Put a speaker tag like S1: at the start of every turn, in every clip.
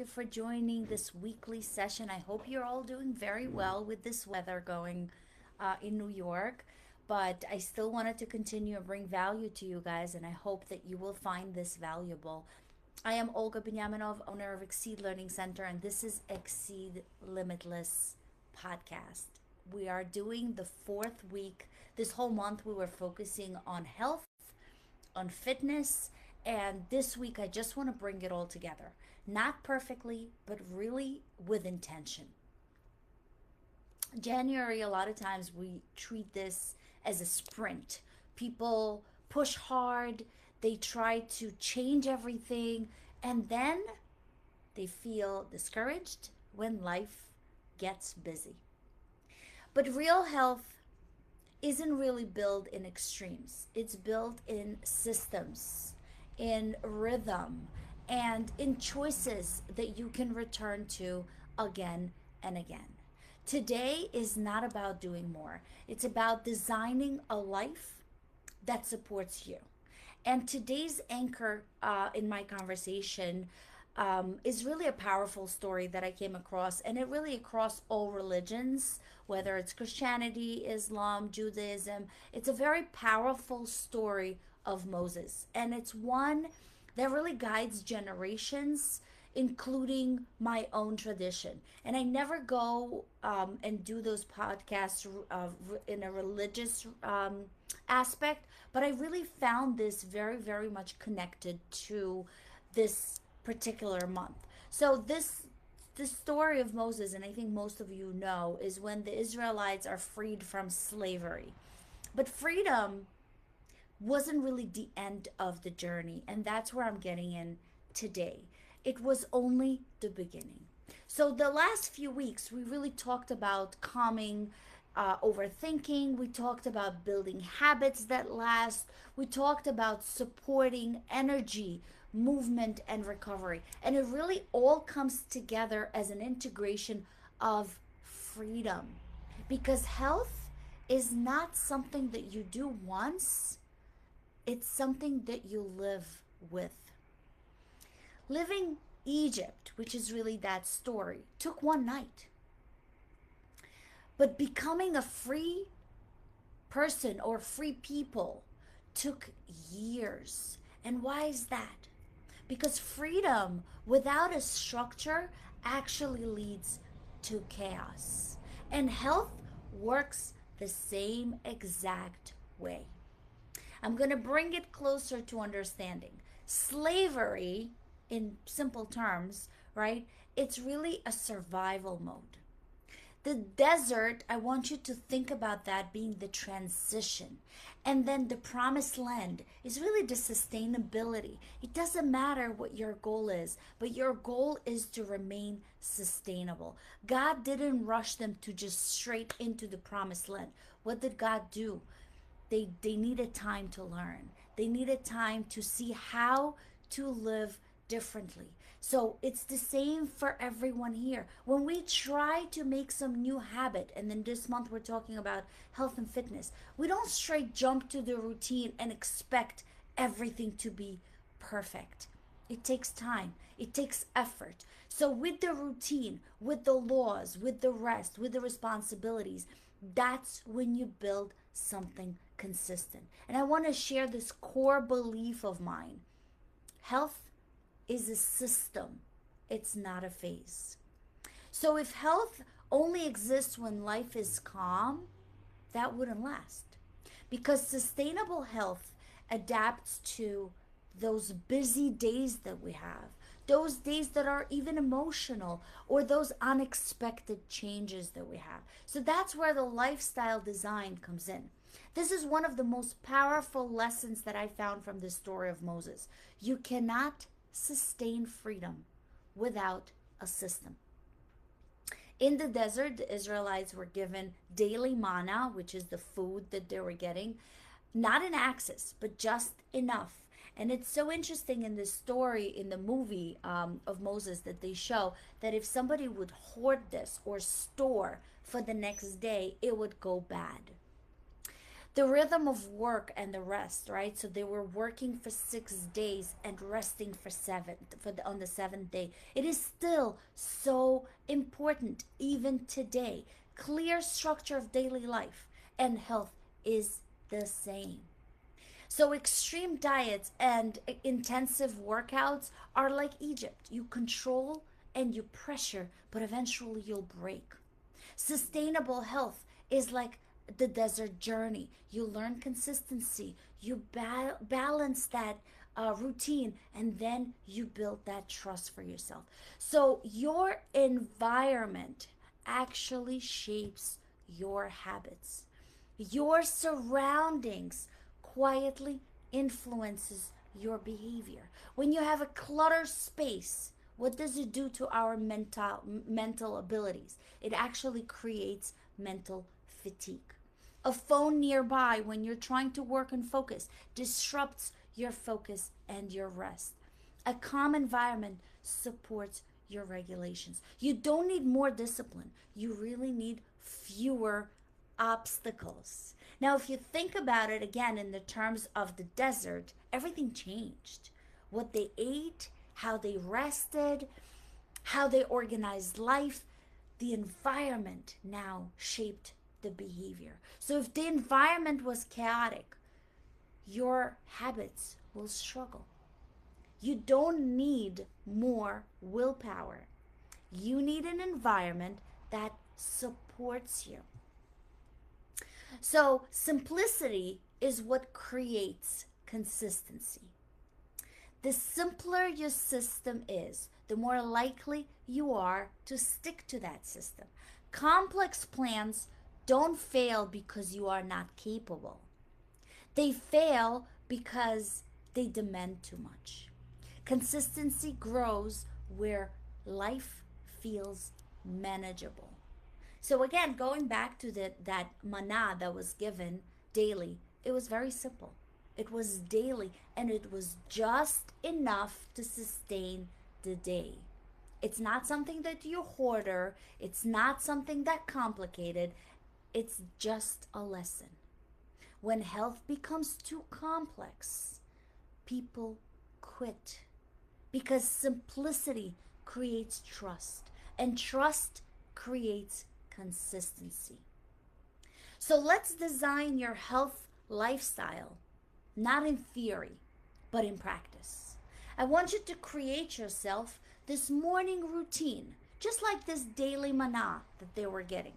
S1: you for joining this weekly session. I hope you're all doing very well with this weather going in New York. But I still wanted to continue and bring value to you guys, and I hope that you will find this valuable. I am Olga Benyaminov, owner of Exceed Learning Center, and this is Exceed Limitless podcast. We are doing the fourth week. This whole month, we were focusing on health, on fitness, and this week, I just want to bring it all together. Not perfectly, but really with intention. January, a lot of times we treat this as a sprint. People push hard, they try to change everything, and then they feel discouraged when life gets busy. But real health isn't really built in extremes, it's built in systems, in rhythm, and in choices that you can return to again and again. Today is not about doing more, it's about designing a life that supports you. And today's anchor in my conversation is really a powerful story that I came across, and it really across all religions, whether it's Christianity, Islam, Judaism. It's a very powerful story of Moses, and it's one that really guides generations, including my own tradition. And I never go and do those podcasts in a religious aspect, but I really found this very, very much connected to this particular month. So this story of Moses, and I think most of you know, is when the Israelites are freed from slavery. But freedom wasn't really the end of the journey, and that's where I'm getting in today. It was only the beginning. So the last few weeks we really talked about calming overthinking. We talked about building habits that last. We talked about supporting energy, movement, and recovery. And it really all comes together as an integration of freedom. Because health is not something that you do once, it's something that you live with. Living Egypt, which is really that story, took one night. But becoming a free person or free people took years. And why is that? Because freedom without a structure actually leads to chaos. And health works the same exact way. I'm going to bring it closer to understanding. Slavery, in simple terms, right? It's really a survival mode. The desert, I want you to think about that being the transition. And then the promised land is really the sustainability. It doesn't matter what your goal is, but your goal is to remain sustainable. God didn't rush them to just straight into the promised land. What did God do? They needed time to learn. They needed time to see how to live differently. So it's the same for everyone here. When we try to make some new habit, and then this month we're talking about health and fitness, we don't straight jump to the routine and expect everything to be perfect. It takes time, it takes effort. So with the routine, with the laws, with the rest, with the responsibilities, that's when you build something consistent. And I want to share this core belief of mine. Health is a system, it's not a phase. So if health only exists when life is calm, that wouldn't last. Because sustainable health adapts to those busy days that we have, those days that are even emotional, or those unexpected changes that we have. So that's where the lifestyle design comes in. This is one of the most powerful lessons that I found from the story of Moses. You cannot sustain freedom without a system. In the desert, the Israelites were given daily manna, which is the food that they were getting, not in excess, but just enough. And it's so interesting in this story, in the movie of Moses, that they show that if somebody would hoard this or store for the next day, it would go bad. The rhythm of work and the rest, right? So they were working for 6 days and resting for on the seventh day. It is still so important even today. Clear structure of daily life and health is the same. So extreme diets and intensive workouts are like Egypt. You control and you pressure, but eventually you'll break. Sustainable health is like the desert journey. You learn consistency, you balance that routine, and then you build that trust for yourself. So, your environment actually shapes your habits. Your surroundings quietly influences your behavior. When you have a cluttered space, what does it do to our mental abilities? It actually creates mental fatigue. A phone nearby when you're trying to work and focus disrupts your focus and your rest. A calm environment supports your regulations. You don't need more discipline. You really need fewer obstacles. Now, if you think about it again in the terms of the desert, everything changed. What they ate, how they rested, how they organized life, the environment now shaped the behavior. So if the environment was chaotic, your habits will struggle. You don't need more willpower. You need an environment that supports you. So, simplicity is what creates consistency. The simpler your system is, the more likely you are to stick to that system. Complex plans don't fail because you are not capable. They fail because they demand too much. Consistency grows where life feels manageable. So again, going back to that manna that was given daily, it was very simple. It was daily and it was just enough to sustain the day. It's not something that you hoarder, it's not something that complicated. It's just a lesson. When health becomes too complex, people quit because simplicity creates trust and trust creates consistency. So let's design your health lifestyle, not in theory, but in practice. I want you to create yourself this morning routine, just like this daily manna that they were getting.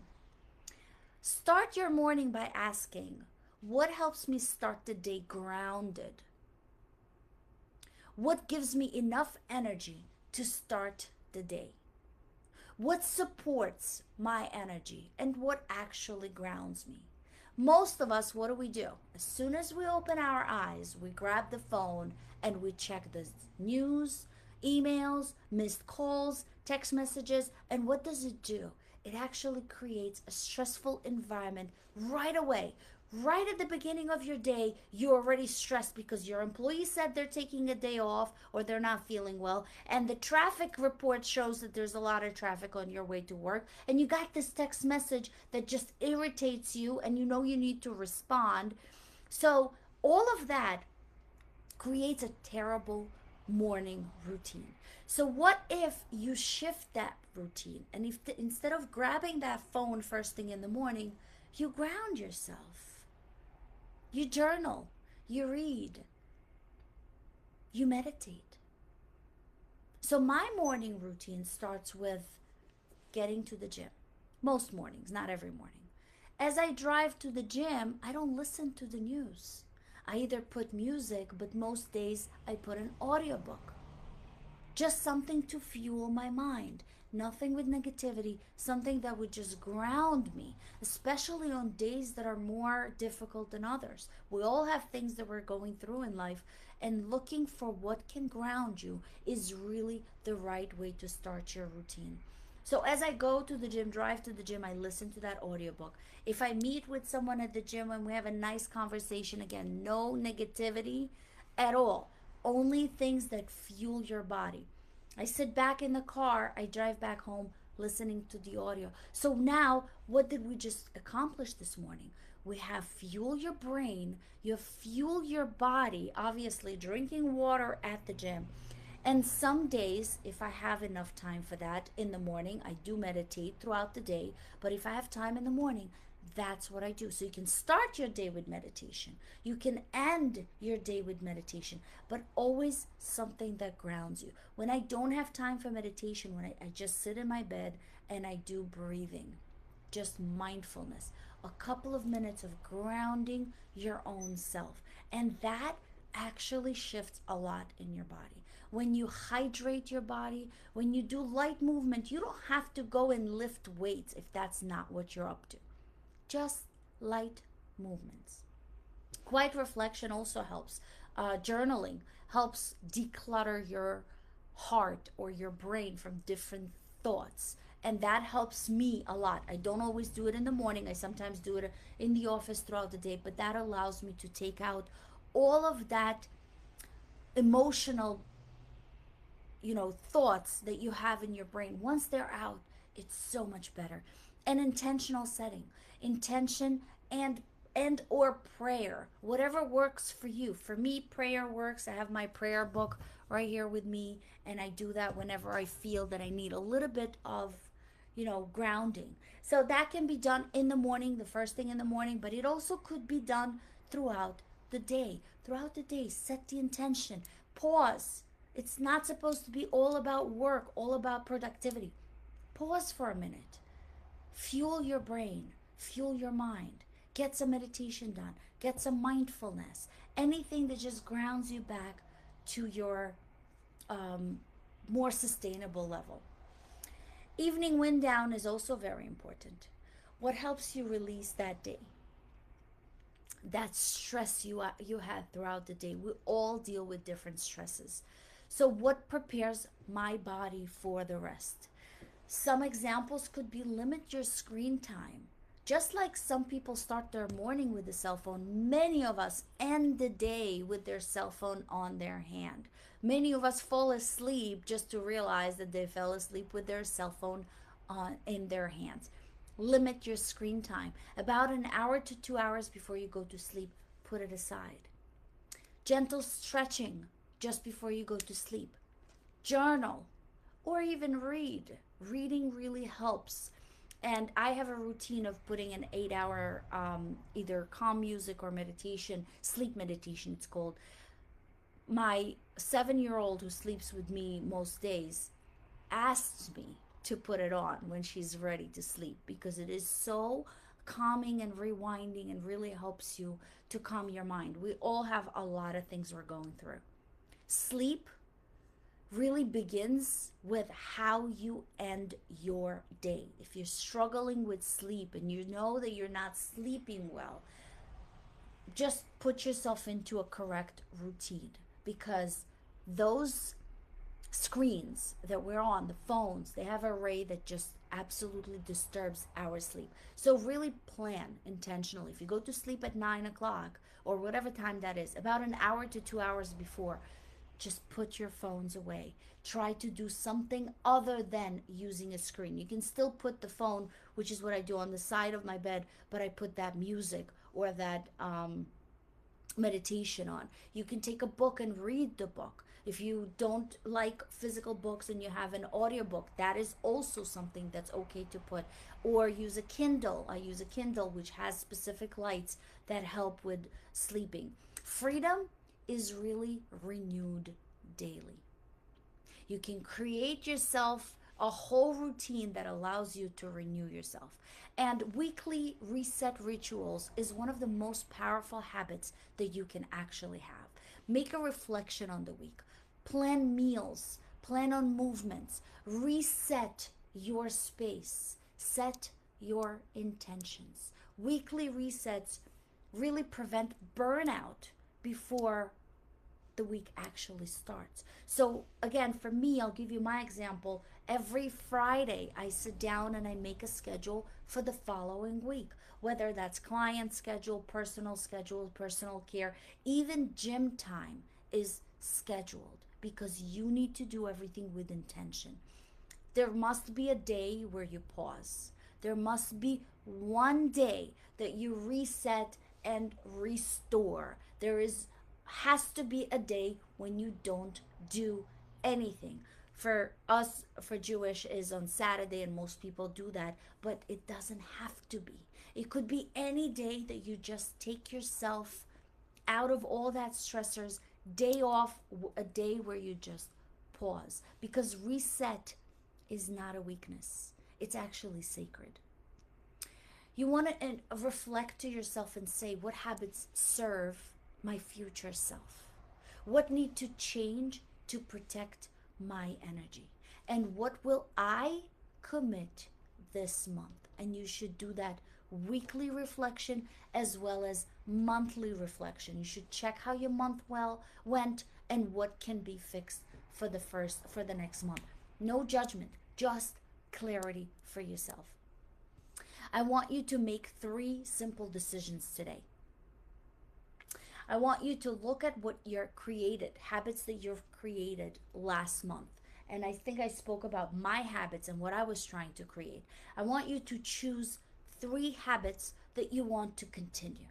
S1: Start your morning by asking, what helps me start the day grounded? What gives me enough energy to start the day? What supports my energy and what actually grounds me? Most of us, what do? As soon as we open our eyes, we grab the phone and we check the news, emails, missed calls, text messages, and what does it do? It actually creates a stressful environment right away. Right at the beginning of your day, you're already stressed because your employee said they're taking a day off or they're not feeling well, and the traffic report shows that there's a lot of traffic on your way to work, and you got this text message that just irritates you, and you know you need to respond. So, all of that creates a terrible morning routine. So, what if you shift that routine and if instead of grabbing that phone first thing in the morning, you ground yourself? You journal, you read, you meditate. So, my morning routine starts with getting to the gym. Most mornings, not every morning. As I drive to the gym, I don't listen to the news. I either put music, but most days I put an audiobook. Just something to fuel my mind. Nothing with negativity, something that would just ground me, especially on days that are more difficult than others. We all have things that we're going through in life, and looking for what can ground you is really the right way to start your routine. So as I go to the gym, drive to the gym, I listen to that audiobook. If I meet with someone at the gym and we have a nice conversation, again, no negativity at all, only things that fuel your body. I sit back in the car, I drive back home listening to the audio. So now, what did we just accomplish this morning? We have fuel your brain, you fuel your body, obviously drinking water at the gym. And some days, if I have enough time for that in the morning, I do meditate throughout the day. But if I have time in the morning, that's what I do. So you can start your day with meditation. You can end your day with meditation, but always something that grounds you. When I don't have time for meditation, when I just sit in my bed and I do breathing, just mindfulness, a couple of minutes of grounding your own self. And that actually shifts a lot in your body. When you hydrate your body, when you do light movement, you don't have to go and lift weights if that's not what you're up to. Just light movements. Quiet reflection also helps. Journaling helps declutter your heart or your brain from different thoughts. And that helps me a lot. I don't always do it in the morning. I sometimes do it in the office throughout the day, but that allows me to take out all of that emotional, thoughts that you have in your brain. Once they're out, it's so much better. An intentional setting, intention and or prayer, whatever works for you. For me, prayer works. I have my prayer book right here with me, and I do that whenever I feel that I need a little bit of grounding. So that can be done in the morning, the first thing in the morning, but it also could be done throughout the day. Throughout the day, set the intention. Pause. It's not supposed to be all about work, all about productivity. Pause for a minute. Fuel your brain, fuel your mind. Get some meditation done, get some mindfulness, anything that just grounds you back to your more sustainable level. Evening wind down is also very important. What helps you release that day? That stress you had throughout the day. We all deal with different stresses. So what prepares my body for the rest? Some examples could be limit your screen time. Just like some people start their morning with a cell phone, many of us end the day with their cell phone on their hand. Many of us fall asleep just to realize that they fell asleep with their cell phone in their hands. Limit your screen time. About an hour to 2 hours before you go to sleep, put it aside. Gentle stretching just before you go to sleep. Journal or even read. Reading really helps. And I have a routine of putting an 8 hour either calm music or meditation, sleep meditation it's called. My 7-year-old who sleeps with me most days asks me to put it on when she's ready to sleep because it is so calming and rewinding and really helps you to calm your mind. We all have a lot of things we're going through. Sleep really begins with how you end your day. If you're struggling with sleep and you know that you're not sleeping well, just put yourself into a correct routine because those screens that we're on, the phones, they have a ray that just absolutely disturbs our sleep. So really plan intentionally. If you go to sleep at 9 o'clock or whatever time that is, about an hour to 2 hours before, just put your phones away. Try to do something other than using a screen. You can still put the phone, which is what I do, on the side of my bed, but I put that music or that meditation on. You can take a book and read the book. If you don't like physical books and you have an audiobook, that is also something that's okay to put. Or use a Kindle. I use a Kindle which has specific lights that help with sleeping. Freedom is really renewed daily. You can create yourself a whole routine that allows you to renew yourself. And weekly reset rituals is one of the most powerful habits that you can actually have. Make a reflection on the week. Plan meals. Plan on movements. Reset your space. Set your intentions. Weekly resets really prevent burnout before the week actually starts. So again, for me, I'll give you my example. Every Friday, I sit down and I make a schedule for the following week, whether that's client schedule, personal care, even gym time is scheduled because you need to do everything with intention. There must be a day where you pause. There must be one day that you reset and restore. There is has to be a day when you don't do anything. For us, for Jewish, is on Saturday, and most people do that, but it doesn't have to be. It could be any day that you just take yourself out of all that stressors, day off, a day where you just pause. Because reset is not a weakness, it's actually sacred. You want to reflect to yourself and say, what habits serve my future self? What need to change to protect my energy? And what will I commit this month? And you should do that weekly reflection as well as monthly reflection. You should check how your month went and what can be fixed for the next month. No judgment, just clarity for yourself. I want you to make 3 simple decisions today. I want you to look at what you're created, habits that you've created last month. And I think I spoke about my habits and what I was trying to create. I want you to choose 3 habits that you want to continue.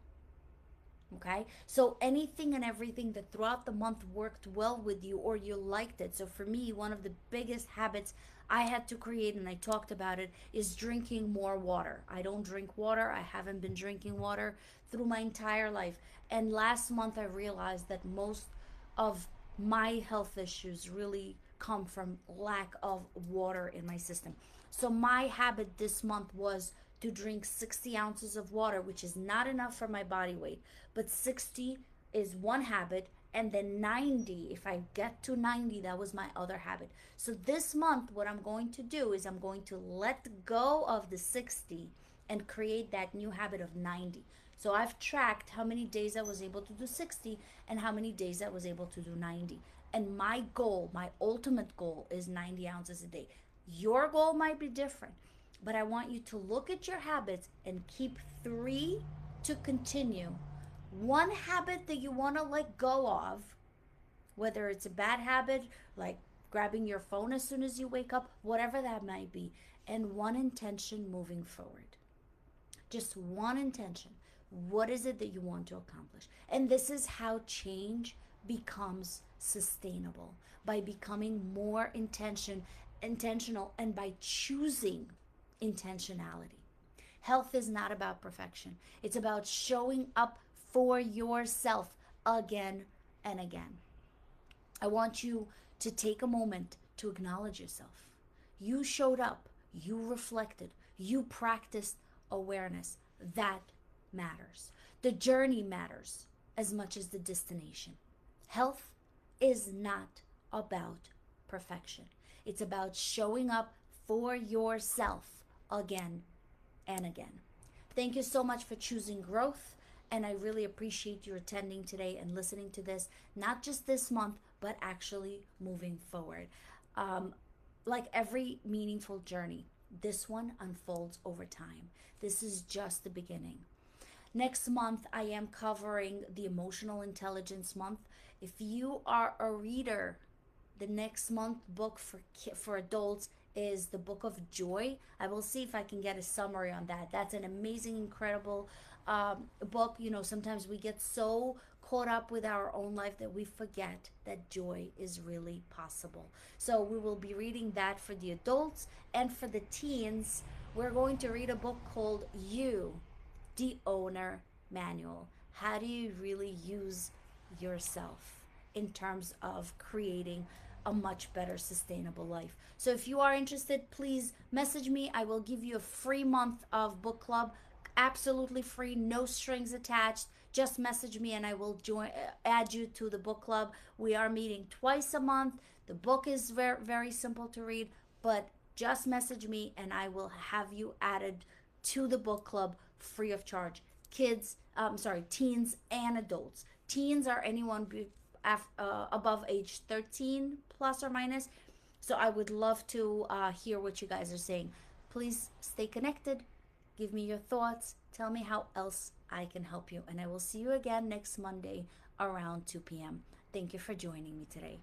S1: Okay, so anything and everything that throughout the month worked well with you or you liked it. So for me, one of the biggest habits I had to create, and I talked about it, is drinking more water. I don't drink water. I haven't been drinking water through my entire life. And last month I realized that most of my health issues really come from lack of water in my system. So my habit this month was to drink 60 ounces of water, which is not enough for my body weight, but 60 is one habit, and then 90, if I get to 90, that was my other habit. So this month, what I'm going to do is I'm going to let go of the 60 and create that new habit of 90. So I've tracked how many days I was able to do 60 and how many days I was able to do 90. And my goal, my ultimate goal, is 90 ounces a day. Your goal might be different, but I want you to look at your habits and keep 3 to continue. One habit that you want to let go of, whether it's a bad habit like grabbing your phone as soon as you wake up, whatever that might be, and one intention moving forward. Just one intention. What is it that you want to accomplish? And this is how change becomes sustainable, by becoming more intentional and by choosing intentionality. Health is not about perfection. It's about showing up for yourself again and again. I want you to take a moment to acknowledge yourself. You showed up, you reflected, you practiced awareness. That matters. The journey matters as much as the destination. Health is not about perfection. It's about showing up for yourself again and again. Thank you so much for choosing growth, and I really appreciate you attending today and listening to this, not just this month, but actually moving forward. Like every meaningful journey, this one unfolds over time. This is just the beginning. Next month, I am covering the Emotional Intelligence Month. If you are a reader, the next month book for adults is the Book of Joy. I will see if I can get a summary on that. That's an amazing, incredible book. You know, sometimes we get so caught up with our own life that we forget that joy is really possible. So we will be reading that for the adults, and for the teens, we're going to read a book called You, the Owner Manual. How do you really use yourself in terms of creating a much better sustainable life? So if you are interested, please message me. I will give you a free month of book club, absolutely free, no strings attached. Just message me and I will add you to the book club. We are meeting twice a month. The book is very, very simple to read, but just message me and I will have you added to the book club free of charge. Teens and adults. Teens are anyone above age 13 plus or minus. So I would love to hear what you guys are saying. Please stay connected. Give me your thoughts. Tell me how else I can help you. And I will see you again next Monday around 2 p.m. Thank you for joining me today.